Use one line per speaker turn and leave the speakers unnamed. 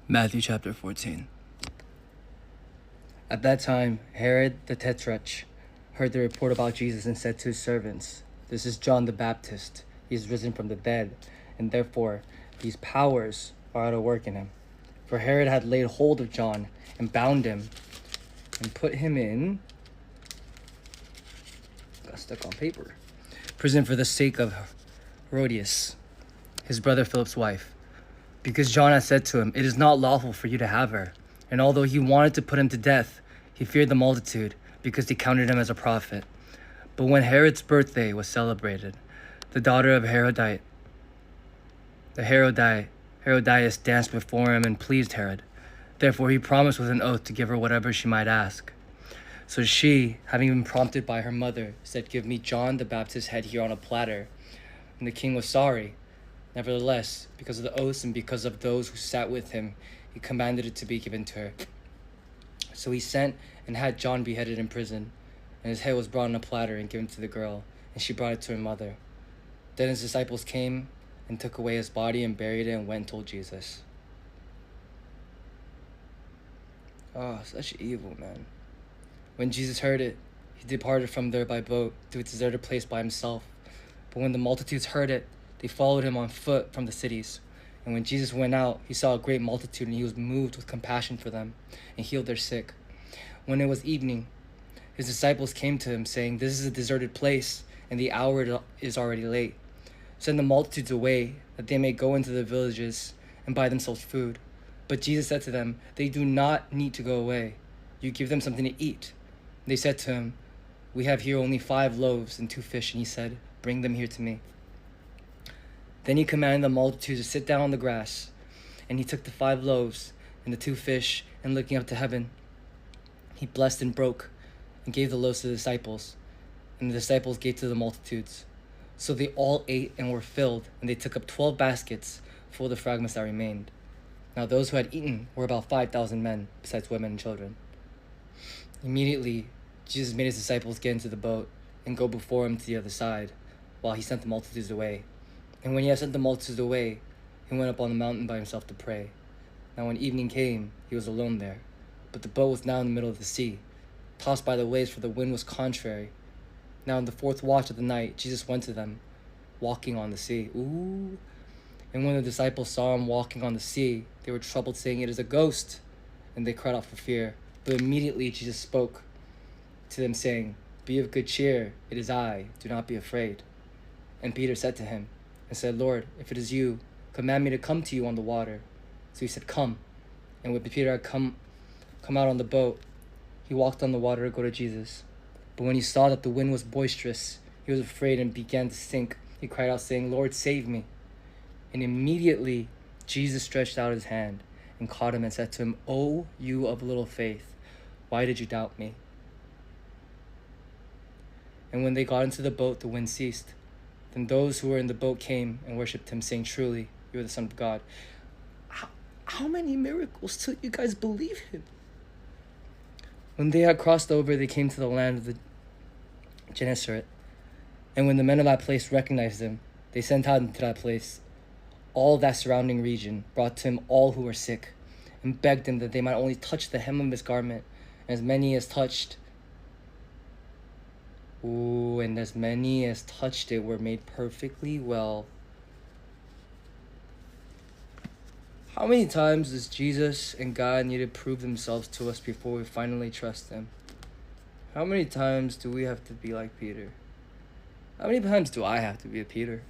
Matthew chapter 14.
At that time, Herod the Tetrarch heard the report about Jesus and said to his servants, "This is John the Baptist. He is risen from the dead, and therefore these powers are at work in him." For Herod had laid hold of John and bound him and put him in prison for the sake of Herodias, his brother Philip's wife, because John had said to him, "It is not lawful for you to have her." And although he wanted to put him to death, he feared the multitude, because they counted him as a prophet. But when Herod's birthday was celebrated, the daughter of Herodias danced before him and pleased Herod. Therefore he promised with an oath to give her whatever she might ask. So she, having been prompted by her mother, said, "Give me John the Baptist's head here on a platter." And the king was sorry. Nevertheless, because of the oaths and because of those who sat with him, he commanded it to be given to her. So he sent and had John beheaded in prison, and his head was brought on a platter and given to the girl, and she brought it to her mother. Then his disciples came and took away his body and buried it and went and told Jesus. Oh, such evil, man. When Jesus heard it, he departed from there by boat to a deserted place by himself. But when the multitudes heard it, they followed him on foot from the cities. And when Jesus went out, he saw a great multitude, and he was moved with compassion for them, and healed their sick. When it was evening, his disciples came to him, saying, "This is a deserted place, and the hour is already late. Send the multitudes away, that they may go into the villages and buy themselves food." But Jesus said to them, "They do not need to go away. You give them something to eat." They said to him, "We have here only 5 loaves and 2 fish." And he said, "Bring them here to me." Then he commanded the multitude to sit down on the grass. And he took the 5 loaves and the 2 fish, and looking up to heaven, he blessed and broke, and gave the loaves to the disciples, and the disciples gave to the multitudes. So they all ate and were filled, and they took up 12 baskets full of the fragments that remained. Now those who had eaten were about 5,000 men, besides women and children. Immediately Jesus made his disciples get into the boat and go before him to the other side, while he sent the multitudes away. And when he had sent the multitudes away, he went up on the mountain by himself to pray. Now when evening came, he was alone there. But the boat was now in the middle of the sea, tossed by the waves, for the wind was contrary. Now in the 4th watch of the night, Jesus went to them, walking on the sea. And when the disciples saw him walking on the sea, they were troubled, saying, "It is a ghost." And they cried out for fear. But immediately Jesus spoke to them, saying, "Be of good cheer, it is I, do not be afraid." And Peter said to him, and said, "Lord, if it is you, command me to come to you on the water." So he said, "Come." And when Peter had come out on the boat, he walked on the water to go to Jesus. But when he saw that the wind was boisterous, he was afraid and began to sink. He cried out, saying, "Lord, save me." And immediately Jesus stretched out his hand and caught him and said to him, "O you of little faith, why did you doubt me?" And when they got into the boat, the wind ceased. Then those who were in the boat came and worshipped him, saying, "Truly, you are the Son of God." How many miracles till you guys believe him? When they had crossed over, they came to the land of the Gennesaret. And when the men of that place recognized him, they sent out into that place all that surrounding region, brought to him all who were sick, and begged him that they might only touch the hem of his garment. And as many as touched it were made perfectly well. How many times does Jesus and God need to prove themselves to us before we finally trust them? How many times do we have to be like Peter? How many times do I have to be a Peter?